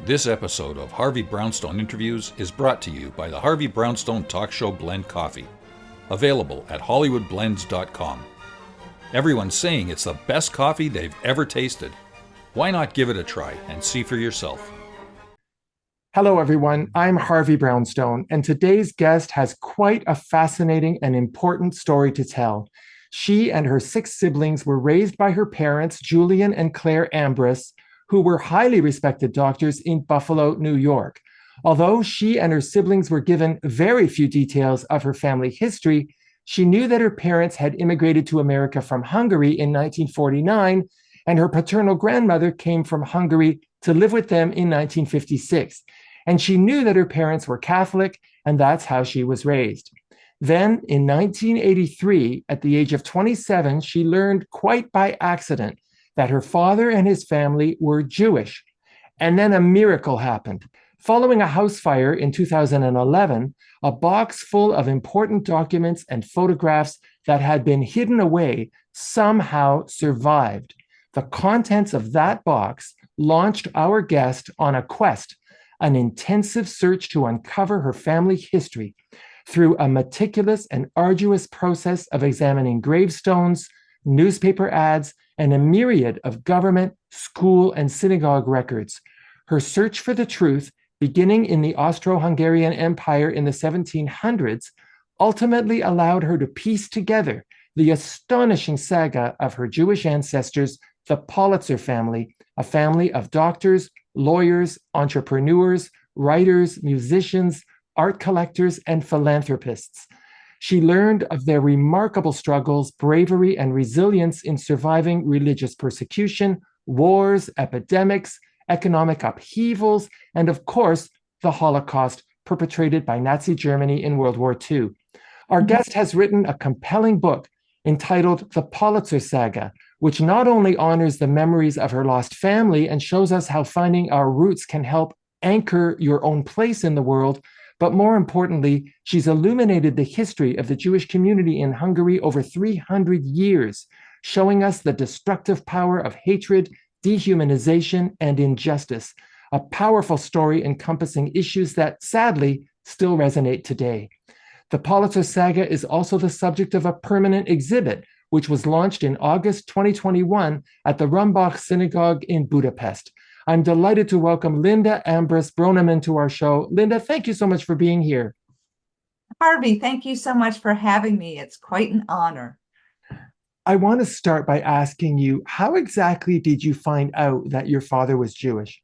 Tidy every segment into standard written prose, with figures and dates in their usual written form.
This episode of Harvey Brownstone Interviews is brought to you by the Harvey Brownstone Talk Show Blend Coffee, available at hollywoodblends.com. Everyone's saying it's the best coffee they've ever tasted. Why not give it a try and see for yourself? Hello, everyone. I'm Harvey Brownstone, and today's guest has quite a fascinating and important story to tell. She and her 6 siblings were raised by her parents, Julian and Clare Ambrus, who were highly respected doctors in Buffalo, New York. Although she and her siblings were given very few details of her family history, she knew that her parents had immigrated to America from Hungary in 1949, and her paternal grandmother came from Hungary to live with them in 1956. And she knew that her parents were Catholic, and that's how she was raised. Then, in 1983, at the age of 27, she learned quite by accident that her father and his family were Jewish. And then a miracle happened. Following a house fire in 2011, a box full of important documents and photographs that had been hidden away somehow survived. The contents of that box launched our guest on a quest, an intensive search to uncover her family history through a meticulous and arduous process of examining gravestones, newspaper ads, and a myriad of government, school, and synagogue records. Her search for the truth, beginning in the Austro-Hungarian Empire in the 1700s, ultimately allowed her to piece together the astonishing saga of her Jewish ancestors, the Politzer family, a family of doctors, lawyers, entrepreneurs, writers, musicians, art collectors, and philanthropists. She learned of their remarkable struggles, bravery, and resilience in surviving religious persecution, wars, epidemics, economic upheavals, and of course, the Holocaust perpetrated by Nazi Germany in World War II. Our guest has written a compelling book entitled The Politzer Saga, which not only honors the memories of her lost family and shows us how finding our roots can help anchor your own place in the world, but more importantly, she's illuminated the history of the Jewish community in Hungary over 300 years, showing us the destructive power of hatred, dehumanization, and injustice, a powerful story encompassing issues that sadly still resonate today. The Politzer Saga is also the subject of a permanent exhibit, which was launched in August 2021 at the Rumbach Synagogue in Budapest. I'm delighted to welcome Linda Ambrus Broenniman to our show. Linda, thank you so much for being here. Harvey, thank you so much for having me. It's quite an honor. I want to start by asking you, how exactly did you find out that your father was Jewish?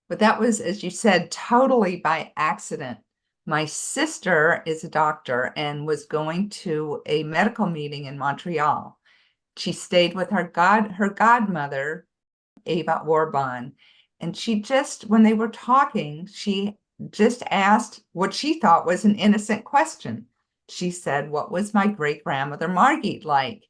But that was, as you said, totally by accident. My sister is a doctor and was going to a medical meeting in Montreal. She stayed with her godmother, Eva Orban, and she just, when they were talking, she just asked what she thought was an innocent question. She said, "What was my great-grandmother Margit like?"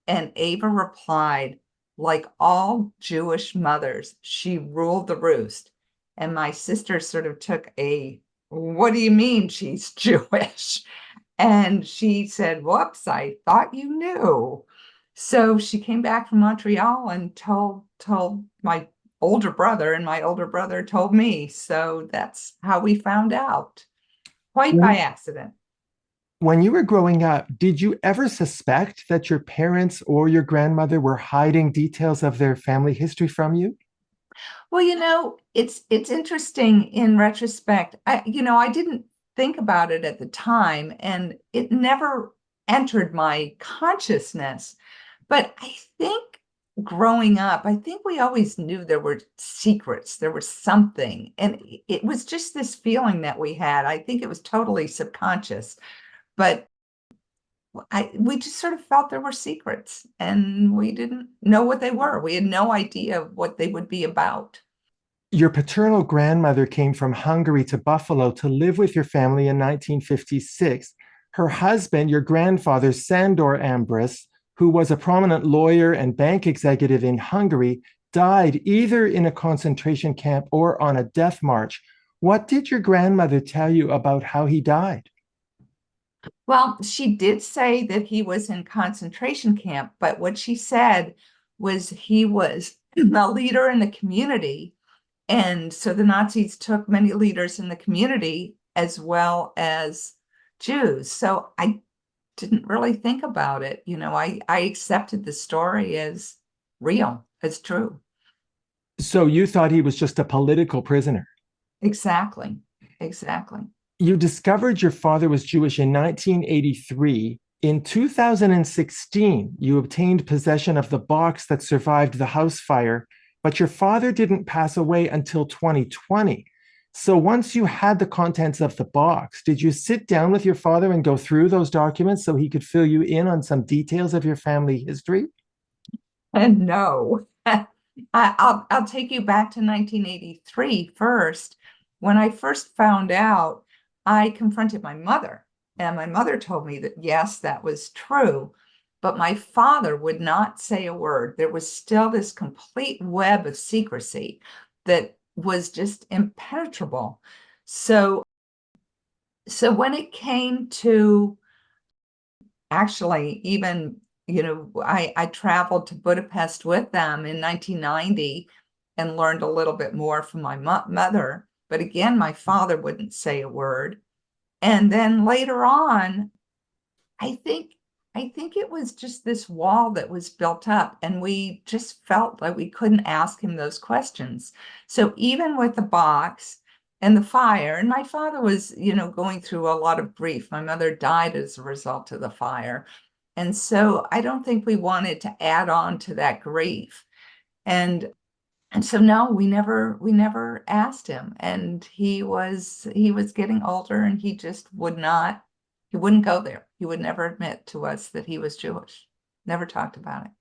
And Eva replied, "Like all Jewish mothers, she ruled the roost." And my sister sort of took a, "What do you mean she's Jewish?" And she said, "Whoops, I thought you knew." So she came back from Montreal and told my older brother, and my older brother told me. So that's how we found out, quite by accident. When you were growing up, did you ever suspect that your parents or your grandmother were hiding details of their family history from you? Well, it's interesting in retrospect. I didn't think about it at the time, and it never entered my consciousness. But I think growing up, I think we always knew there were secrets, there was something, and it was just this feeling that we had. I think it was totally subconscious, but we just sort of felt there were secrets, and we didn't know what they were. We had no idea what they would be about. Your paternal grandmother came from Hungary to Buffalo to live with your family in 1956. Her husband, your grandfather, Sándor Ambrus, who was a prominent lawyer and bank executive in Hungary, died either in a concentration camp or on a death march. What did your grandmother tell you about how he died? Well, she did say that he was in concentration camp, but what she said was he was a leader in the community And so the Nazis took many leaders in the community as well as Jews. So I didn't really think about it. I accepted the story as real, as true. So you thought he was just a political prisoner. Exactly. Exactly. You discovered your father was Jewish in 1983. In 2016, you obtained possession of the box that survived the house fire, but your father didn't pass away until 2020. So once you had the contents of the box, did you sit down with your father and go through those documents so he could fill you in on some details of your family history? And no, I'll take you back to 1983 first. When I first found out, I confronted my mother, and my mother told me that yes, that was true, but my father would not say a word. There was still this complete web of secrecy that was just impenetrable. So when it came to actually even, I traveled to Budapest with them in 1990 and learned a little bit more from my mother. But again, my father wouldn't say a word. And then later on, I think I think it was just this wall that was built up, and we just felt like we couldn't ask him those questions. So even with the box and the fire, and my father was, going through a lot of grief. My mother died as a result of the fire. And so I don't think we wanted to add on to that grief. And so no, we never asked him. And he was getting older, and he just he wouldn't go there. He would never admit to us that he was Jewish. Never talked about it.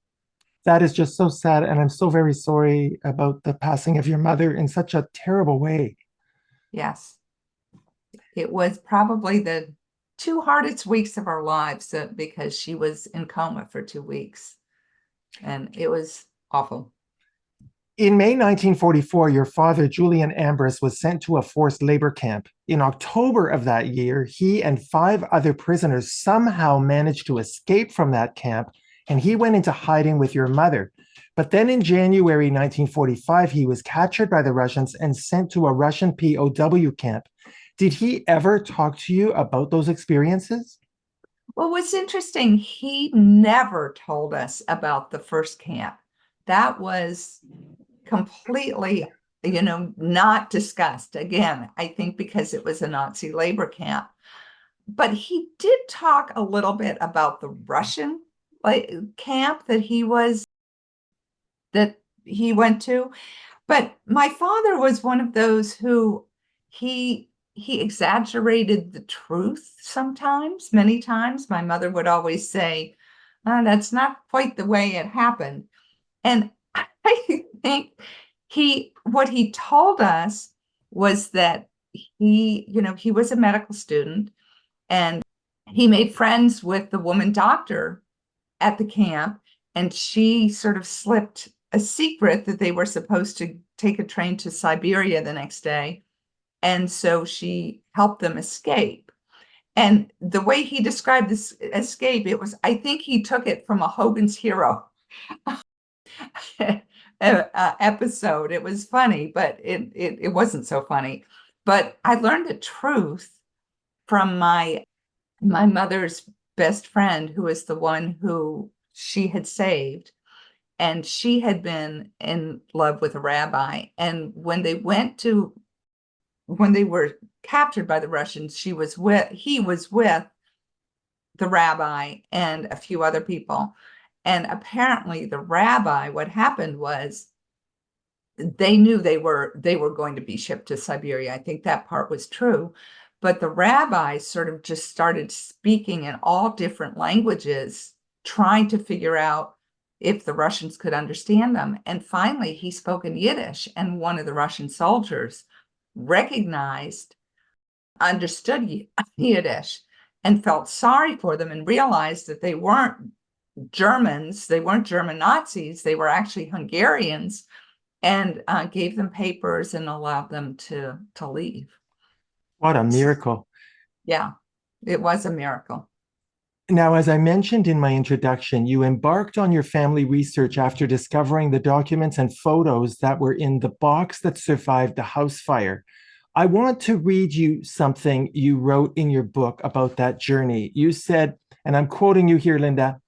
That is just so sad. And I'm so very sorry about the passing of your mother in such a terrible way. Yes. It was probably the two hardest weeks of our lives, because she was in coma for 2 weeks, and it was awful. In May 1944, your father, Julian Ambrus, was sent to a forced labor camp. In October of that year, he and 5 other prisoners somehow managed to escape from that camp, and he went into hiding with your mother. But then in January 1945, he was captured by the Russians and sent to a Russian POW camp. Did he ever talk to you about those experiences? Well, what's interesting, he never told us about the first camp. That was completely, not discussed. Again, I think because it was a Nazi labor camp. But he did talk a little bit about the Russian camp that he went to. But my father was one of those who he exaggerated the truth sometimes, many times. My mother would always say, that's not quite the way it happened. And I think what he told us was that he was a medical student, and he made friends with the woman doctor at the camp, and she sort of slipped a secret that they were supposed to take a train to Siberia the next day. And so she helped them escape. And the way he described this escape, I think he took it from a Hogan's Hero episode. It was funny, but it wasn't so funny. But I learned the truth from my mother's best friend, who was the one who she had saved. And she had been in love with a rabbi. And when they were captured by the Russians, he was with the rabbi and a few other people. And apparently the rabbi, what happened was they knew they were going to be shipped to Siberia. I think that part was true. But the rabbi sort of just started speaking in all different languages, trying to figure out if the Russians could understand them. And finally, he spoke in Yiddish, and one of the Russian soldiers understood Yiddish, and felt sorry for them, and realized that they weren't Germans, they weren't German Nazis, they were actually Hungarians, and gave them papers and allowed them to leave. What a miracle. Yeah, it was a miracle. Now, as I mentioned in my introduction, you embarked on your family research after discovering the documents and photos that were in the box that survived the house fire. I want to read you something you wrote in your book about that journey. You said, and I'm quoting you here, Linda,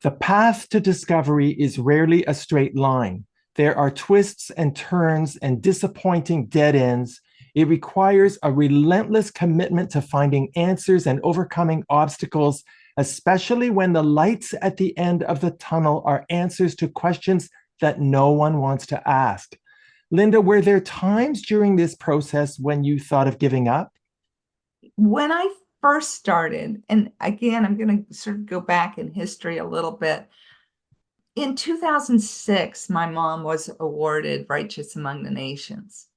"The path to discovery is rarely a straight line. There are twists and turns and disappointing dead ends. It requires a relentless commitment to finding answers and overcoming obstacles, especially when the lights at the end of the tunnel are answers to questions that no one wants to ask." Linda, were there times during this process when you thought of giving up? When I first started, and again, I'm going to sort of go back in history a little bit. In 2006, my mom was awarded Righteous Among the Nations.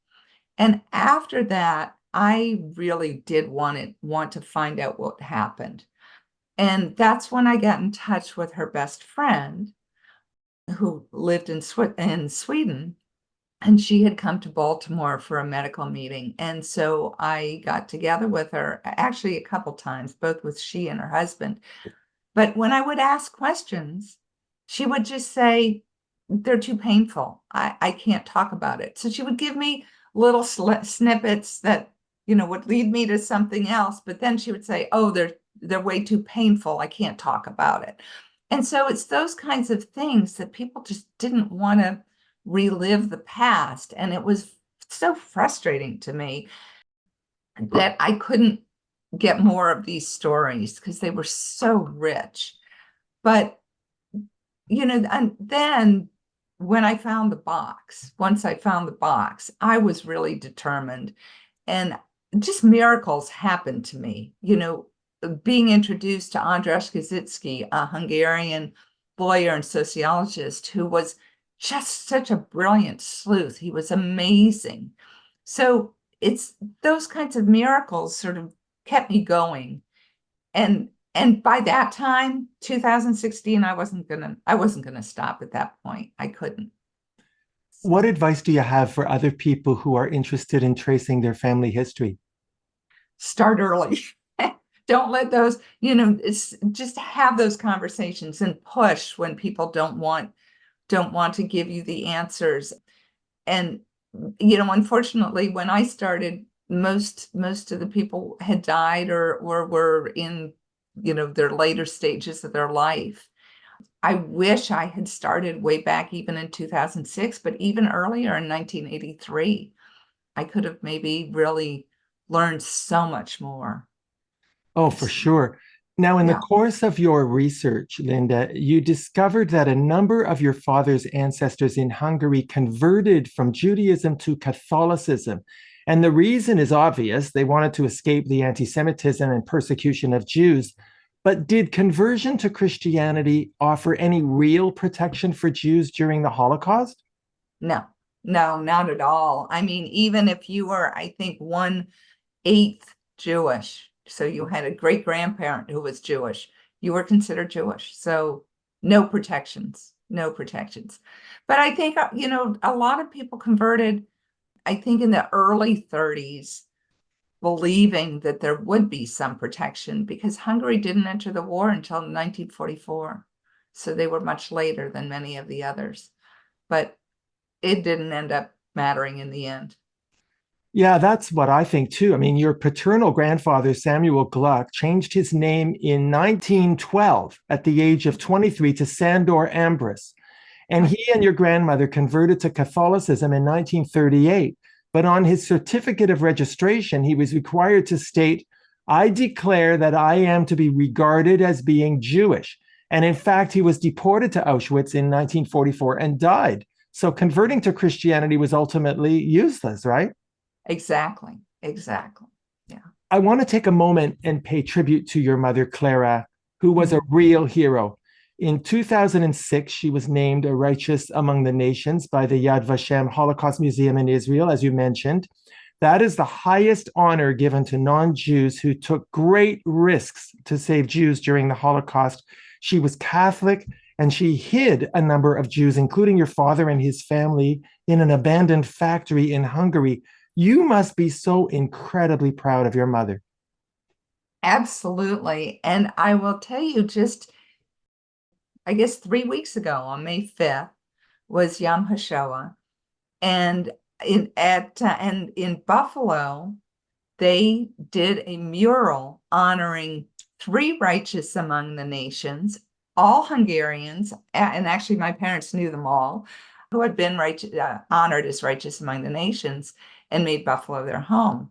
And after that, I really did want to find out what happened. And that's when I got in touch with her best friend who lived in Sweden. And she had come to Baltimore for a medical meeting. And so I got together with her actually a couple times, both with she and her husband. But when I would ask questions, she would just say, they're too painful. I can't talk about it. So she would give me little snippets that, would lead me to something else. But then she would say, oh, they're way too painful. I can't talk about it. And so it's those kinds of things that people just didn't want to relive the past. And it was so frustrating to me that I couldn't get more of these stories because they were so rich. But, and then when I found the box, once I found the box, I was really determined. And just miracles happened to me, being introduced to András Kozycki, a Hungarian lawyer and sociologist who was just such a brilliant sleuth. He was amazing. So it's those kinds of miracles sort of kept me going. And by that time, 2016, I wasn't gonna stop at that point. I couldn't. What advice do you have for other people who are interested in tracing their family history? Start early. Don't let those, it's just have those conversations and push when people don't want to give you the answers. And, unfortunately, when I started, most of the people had died or were in, their later stages of their life. I wish I had started way back even in 2006, but even earlier in 1983, I could have maybe really learned so much more. Oh, for sure. Now, in the Yeah. course of your research, Linda, you discovered that a number of your father's ancestors in Hungary converted from Judaism to Catholicism. And the reason is obvious. They wanted to escape the anti-Semitism and persecution of Jews. But did conversion to Christianity offer any real protection for Jews during the Holocaust? No, not at all. I mean, even if you were, I think, 1/8 Jewish, so you had a great grandparent who was Jewish, you were considered Jewish. So no protections. But I think, a lot of people converted, I think, in the early 30s, believing that there would be some protection because Hungary didn't enter the war until 1944. So they were much later than many of the others. But it didn't end up mattering in the end. Yeah, that's what I think too. I mean, your paternal grandfather, Samuel Gluck, changed his name in 1912 at the age of 23 to Sandor Ambrus. And he and your grandmother converted to Catholicism in 1938. But on his certificate of registration, he was required to state, "I declare that I am to be regarded as being Jewish." And in fact, he was deported to Auschwitz in 1944 and died. So converting to Christianity was ultimately useless, right? Exactly. Yeah. I want to take a moment and pay tribute to your mother, Clara, who was a real hero. In 2006, she was named a Righteous Among the Nations by the Yad Vashem Holocaust Museum in Israel, as you mentioned. That is the highest honor given to non-Jews who took great risks to save Jews during the Holocaust. She was Catholic, and she hid a number of Jews, including your father and his family, in an abandoned factory in Hungary. You must be so incredibly proud of your mother. Absolutely. And I will tell you, just, I guess 3 weeks ago on May 5th was Yom HaShoah. And in Buffalo, they did a mural honoring three righteous among the nations, all Hungarians, and actually my parents knew them all, who had been honored as righteous among the nations and made Buffalo their home.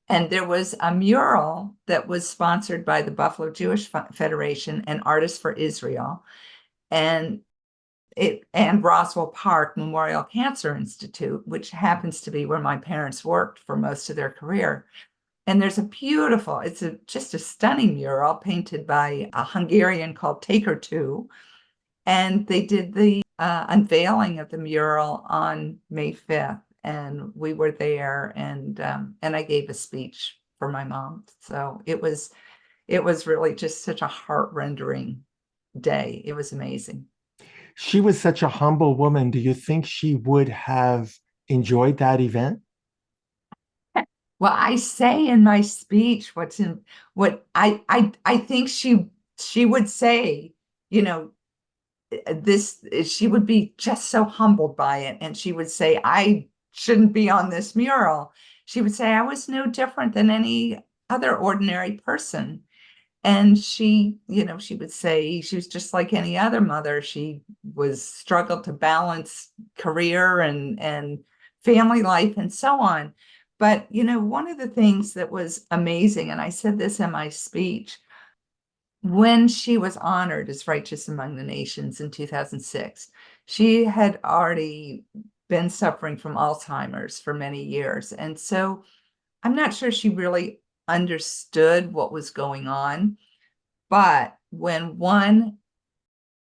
And there was a mural that was sponsored by the Buffalo Jewish Federation and Artists for Israel, and Roswell Park Memorial Cancer Institute, which happens to be where my parents worked for most of their career. And there's just a stunning mural painted by a Hungarian called Taker Two. And they did the unveiling of the mural on May 5th. And we were there, and I gave a speech for my mom. So it was really just such a heart-rendering day. It was amazing. She was such a humble woman. Do you think she would have enjoyed that event? Well, I say in my speech what I think she would say, you know, she would be just so humbled by it. And she would say, I shouldn't be on this mural. She would say, I was no different than any other ordinary person. And she would say she was just like any other mother. She struggled to balance career and family life and so on. But, one of the things that was amazing, and I said this in my speech, when she was honored as righteous among the nations in 2006, she had already been suffering from Alzheimer's for many years. And so I'm not sure she really understood what was going on. But when one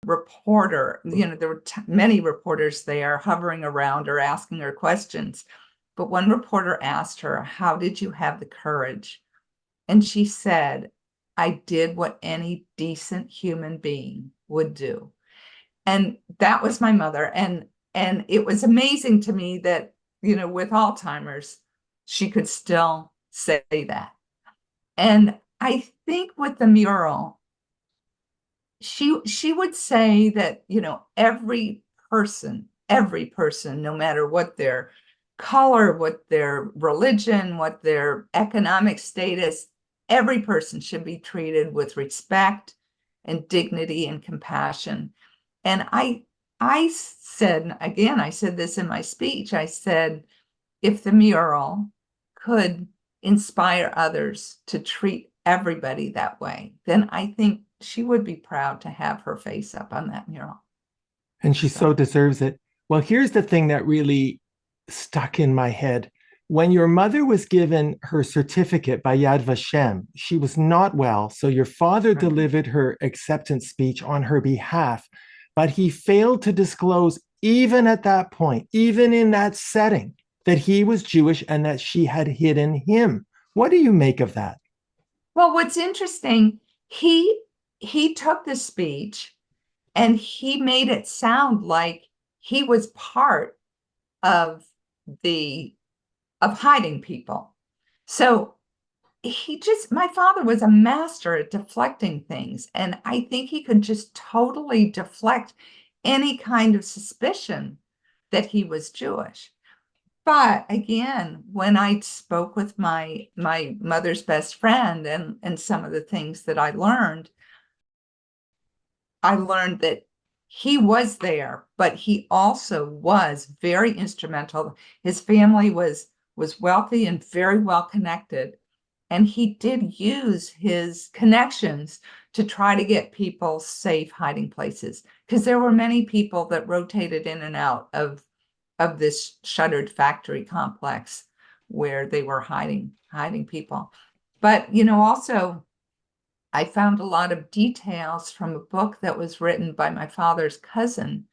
reporter, there were many reporters there hovering around her, asking her questions. But one reporter asked her, how did you have the courage? And she said, I did what any decent human being would do. And that was my mother. And it was amazing to me that, with Alzheimer's, she could still say that. And I think with the mural, she would say that, every person, no matter what their color, what their religion, what their economic status, every person should be treated with respect and dignity and compassion. And I said, again, I said this in my speech, I said, if the mural could inspire others to treat everybody that way, then I think she would be proud to have her face up on that mural. And she so deserves it. Well, here's the thing that really stuck in my head. When your mother was given her certificate by Yad Vashem, she was not well. So your father delivered her acceptance speech on her behalf, but he failed to disclose, even at that point, even in that setting, that he was Jewish and that she had hidden him. What do you make of that? Well, what's interesting, he took the speech and he made it sound like he was part of hiding people. So my father was a master at deflecting things. And I think he could just totally deflect any kind of suspicion that he was Jewish. But again, when I spoke with my mother's best friend and some of the things that I learned that he was there, but he also was very instrumental. His family was wealthy and very well connected. And he did use his connections to try to get people safe hiding places, because there were many people that rotated in and out of this shuttered factory complex where they were hiding people. But, also, I found a lot of details from a book that was written by my father's cousin,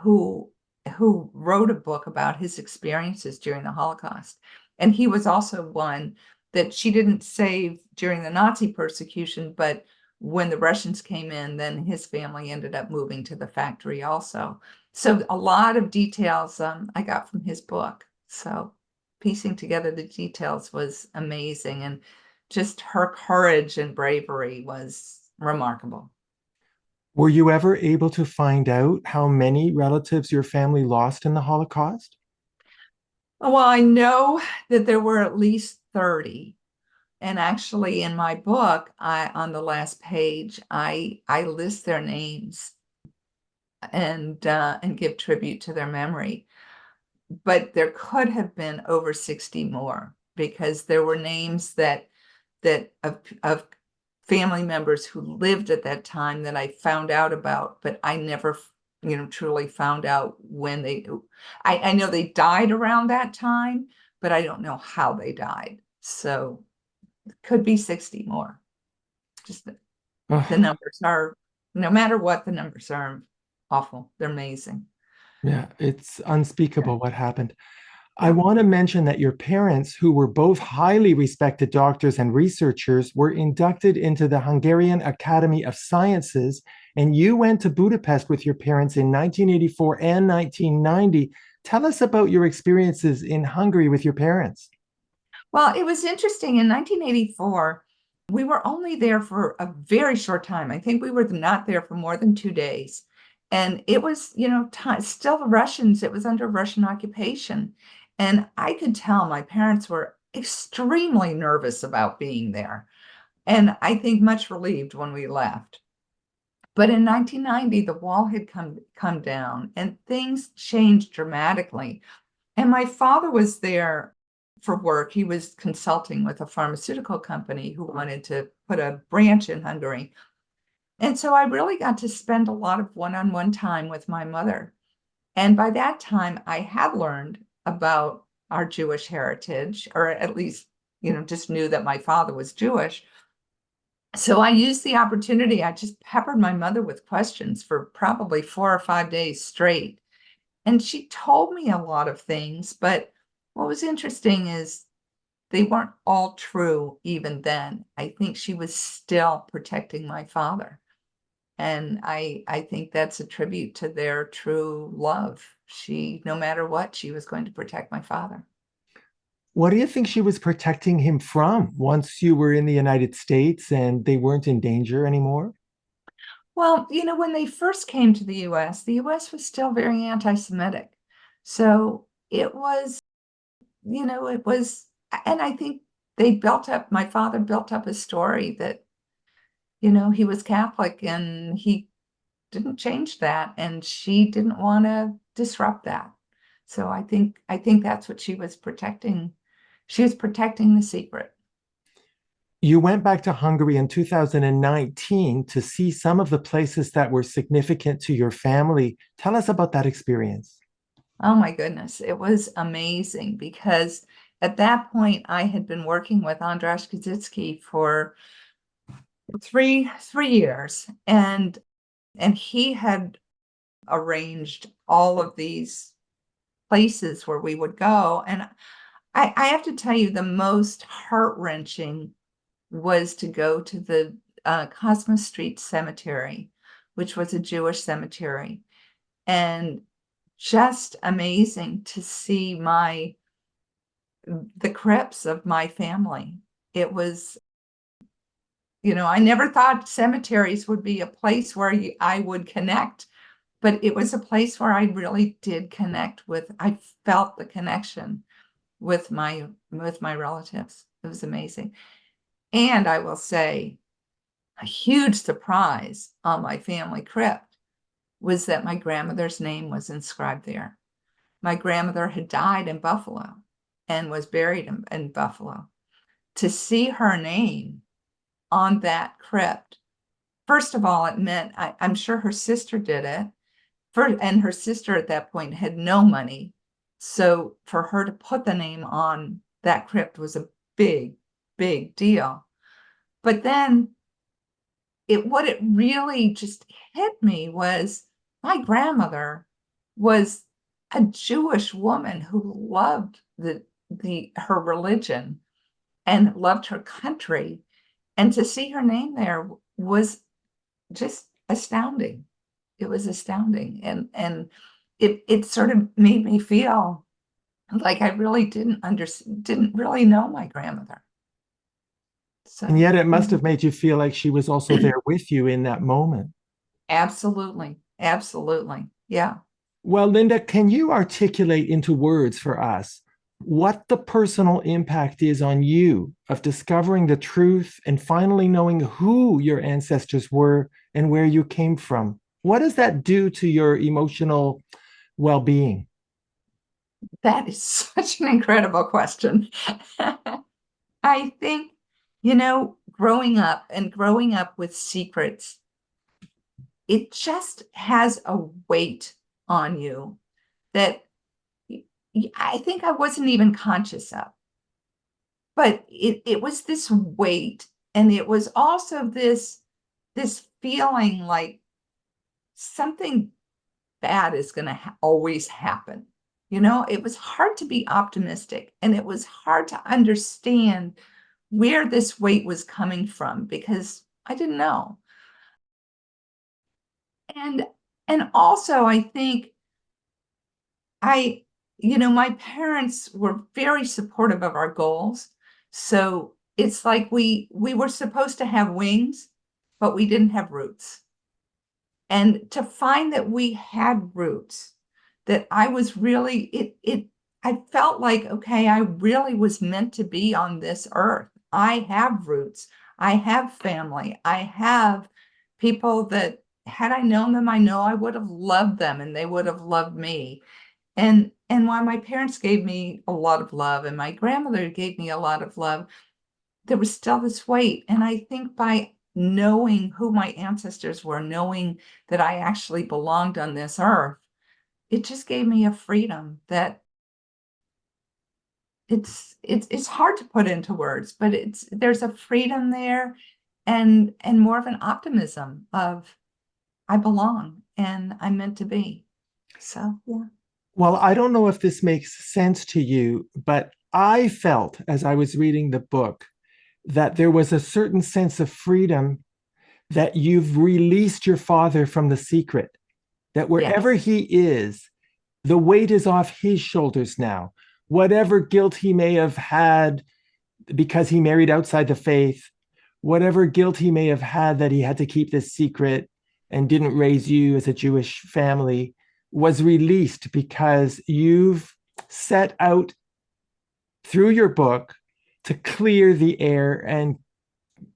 who wrote a book about his experiences during the Holocaust. And he was also one that she didn't save during the Nazi persecution, but when the Russians came in, then his family ended up moving to the factory also. So a lot of details I got from his book. So piecing together the details was amazing. And just her courage and bravery was remarkable. Were you ever able to find out how many relatives your family lost in the Holocaust? Well, I know that there were at least 30. And actually in my book, on the last page, I list their names and give tribute to their memory. But there could have been over 60 more, because there were names that of family members who lived at that time that I found out about, but I never, truly found out when I know they died around that time, but I don't know how they died. So it could be 60 more. Just the numbers are, no matter what, the numbers are awful. They're amazing. Yeah, it's Yeah. unspeakable what happened. I Yeah. want to mention that your parents, who were both highly respected doctors and researchers, were inducted into the Hungarian Academy of Sciences, and you went to Budapest with your parents in 1984 and 1990. Tell us about your experiences in Hungary with your parents. Well, it was interesting. In 1984, we were only there for a very short time. I think we were not there for more than 2 days. And it was, still the Russians, it was under Russian occupation. And I could tell my parents were extremely nervous about being there. And I think much relieved when we left. But in 1990, the wall had come down and things changed dramatically. And my father was there for work. He was consulting with a pharmaceutical company who wanted to put a branch in Hungary. And so I really got to spend a lot of one-on-one time with my mother. And by that time, I had learned about our Jewish heritage, or at least, just knew that my father was Jewish. So I used the opportunity. I just peppered my mother with questions for probably 4 or 5 days straight. And she told me a lot of things, but what was interesting is they weren't all true even then. I think she was still protecting my father. And I think that's a tribute to their true love. No matter what, she was going to protect my father. What do you think she was protecting him from once you were in the United States and they weren't in danger anymore? Well, when they first came to the US was still very anti-Semitic. So it was, it was, and I think my father built up a story that, he was Catholic and he didn't change that. And she didn't want to disrupt that. So I think that's what she was protecting. She was protecting the secret. You went back to Hungary in 2019 to see some of the places that were significant to your family. Tell us about that experience. Oh my goodness, it was amazing, because at that point I had been working with Andras Kaczynski for three years, and he had arranged all of these places where we would go. And I have to tell you, the most heart-wrenching was to go to the Cosmos Street Cemetery, which was a Jewish cemetery. And just amazing to see the crypts of my family. It was, I never thought cemeteries would be a place where I would connect, but it was a place where I really did connect with. I felt the connection with my relatives. It was amazing. And I will say, a huge surprise on my family crypt was that my grandmother's name was inscribed there. My grandmother had died in Buffalo and was buried in Buffalo. To see her name on that crypt, first of all, it meant, I'm sure her sister did it, and her sister at that point had no money. So for her to put the name on that crypt was a big, big deal. But then what it really just hit me was my grandmother was a Jewish woman who loved her religion and loved her country. And to see her name there was just astounding. It was astounding. And it sort of made me feel like I really didn't really know my grandmother. So, And yet it must have made you feel like she was also there with you in that moment. absolutely. Absolutely. Yeah. Well, Linda, can you articulate into words for us what the personal impact is on you of discovering the truth and finally knowing who your ancestors were and where you came from? What does that do to your emotional well-being? That is such an incredible question. I think, growing up with secrets, it just has a weight on you that I think I wasn't even conscious of. But it was this weight, and it was also this feeling like something bad is going to always happen. It was hard to be optimistic, and it was hard to understand where this weight was coming from because I didn't know. And and also I think I my parents were very supportive of our goals. So it's like we were supposed to have wings, but we didn't have roots. And to find that we had roots, that I was really I felt like, okay, I really was meant to be on this earth. I have roots. I have family. I have people that had I known them, I know I would have loved them and they would have loved me. And while my parents gave me a lot of love and my grandmother gave me a lot of love, there was still this weight. And I think by knowing who my ancestors were, knowing that I actually belonged on this earth, it just gave me a freedom that it's hard to put into words, but there's a freedom there and more of an optimism of I belong and I'm meant to be. So yeah. Well, I don't know if this makes sense to you, but I felt as I was reading the book that there was a certain sense of freedom that you've released your father from the secret, that wherever Yes. he is, the weight is off his shoulders now. Whatever guilt he may have had because he married outside the faith, whatever guilt he may have had that he had to keep this secret and didn't raise you as a Jewish family, was released because you've set out through your book to clear the air and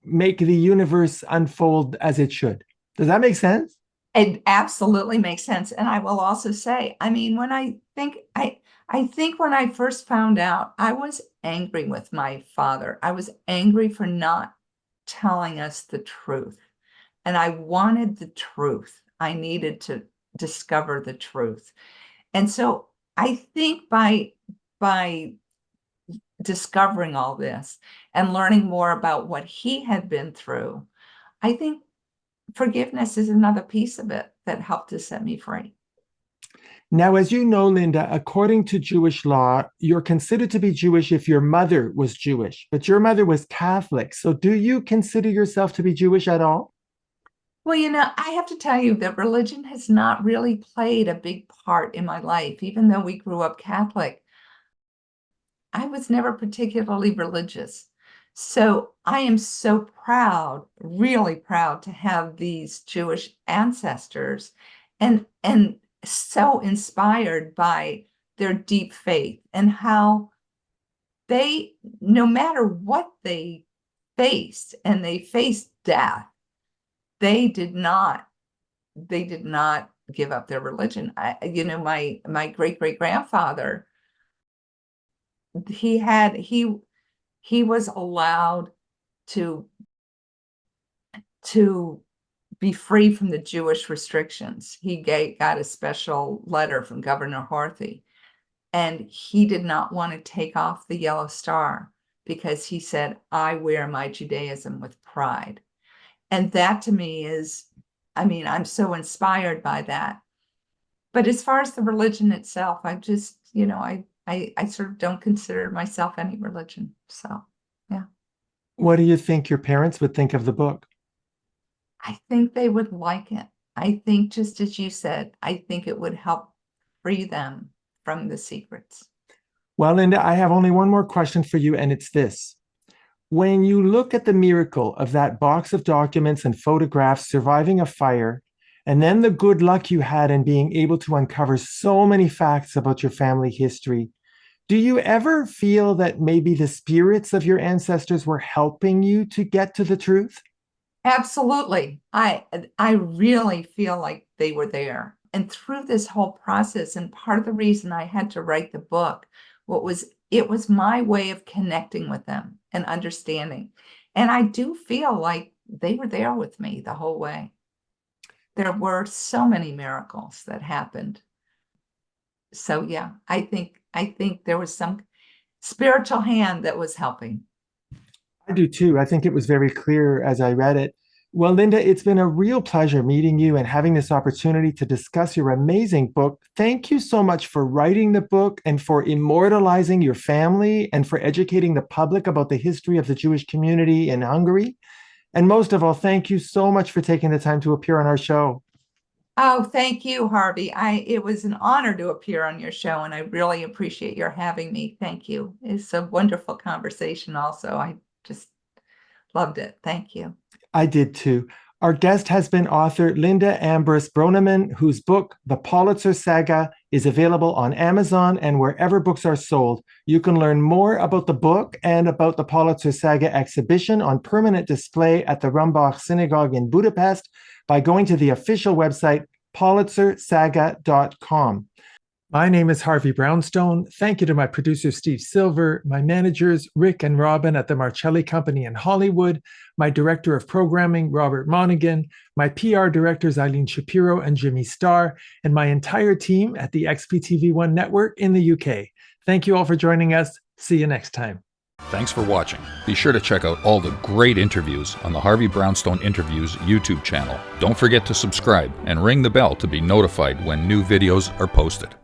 make the universe unfold as it should. Does that make sense? It absolutely makes sense. And I will also say, I mean, when I think when I first found out, I was angry with my father. I was angry for not telling us the truth. And I wanted the truth. I needed to discover the truth. And so I think by discovering all this and learning more about what he had been through, I think forgiveness is another piece of it that helped to set me free. Now, as you know, Linda, according to Jewish law, you're considered to be Jewish if your mother was Jewish, but your mother was Catholic. So do you consider yourself to be Jewish at all? Well, I have to tell you that religion has not really played a big part in my life. Even though we grew up Catholic, I was never particularly religious. So I am so proud, really proud to have these Jewish ancestors and so inspired by their deep faith and how they, no matter what they faced, and they faced death, they did not give up their religion. My great grandfather, he had he was allowed to to be free from the Jewish restrictions. He got a special letter from Governor Horthy, and he did not want to take off the yellow star because he said, I wear my Judaism with pride. And that to me is, I mean, I'm so inspired by that. But as far as the religion itself, I just, I sort of don't consider myself any religion. So, yeah, What do you think your parents would think of the book? I think they would like it. I think, just as you said, I think it would help free them from the secrets. Well, Linda, I have only one more question for you, and it's this. When you look at the miracle of that box of documents and photographs surviving a fire, and then the good luck you had in being able to uncover so many facts about your family history, do you ever feel that maybe the spirits of your ancestors were helping you to get to the truth? Absolutely. I really feel like they were there. And through this whole process, and part of the reason I had to write the book, it was my way of connecting with them and understanding. And I do feel like they were there with me the whole way. There were so many miracles that happened. So yeah, I think there was some spiritual hand that was helping. I do too. I think it was very clear as I read it. Well, Linda, it's been a real pleasure meeting you and having this opportunity to discuss your amazing book. Thank you so much for writing the book and for immortalizing your family and for educating the public about the history of the Jewish community in Hungary. And most of all, thank you so much for taking the time to appear on our show. Oh, thank you, Harvey. It was an honor to appear on your show, and I really appreciate your having me. Thank you. It's a wonderful conversation also. I just loved it. Thank you. I did too. Our guest has been author Linda Ambrus Broenniman, whose book, The Politzer Saga, is available on Amazon and wherever books are sold. You can learn more about the book and about the Politzer Saga exhibition on permanent display at the Rumbach Synagogue in Budapest by going to the official website, politzersaga.com. My name is Harvey Brownstone. Thank you to my producer, Steve Silver, my managers, Rick and Robin at the Marcelli Company in Hollywood, my director of programming, Robert Monaghan, my PR directors, Eileen Shapiro and Jimmy Starr, and my entire team at the XPTV1 network in the UK. Thank you all for joining us. See you next time. Thanks for watching. Be sure to check out all the great interviews on the Harvey Brownstone Interviews YouTube channel. Don't forget to subscribe and ring the bell to be notified when new videos are posted.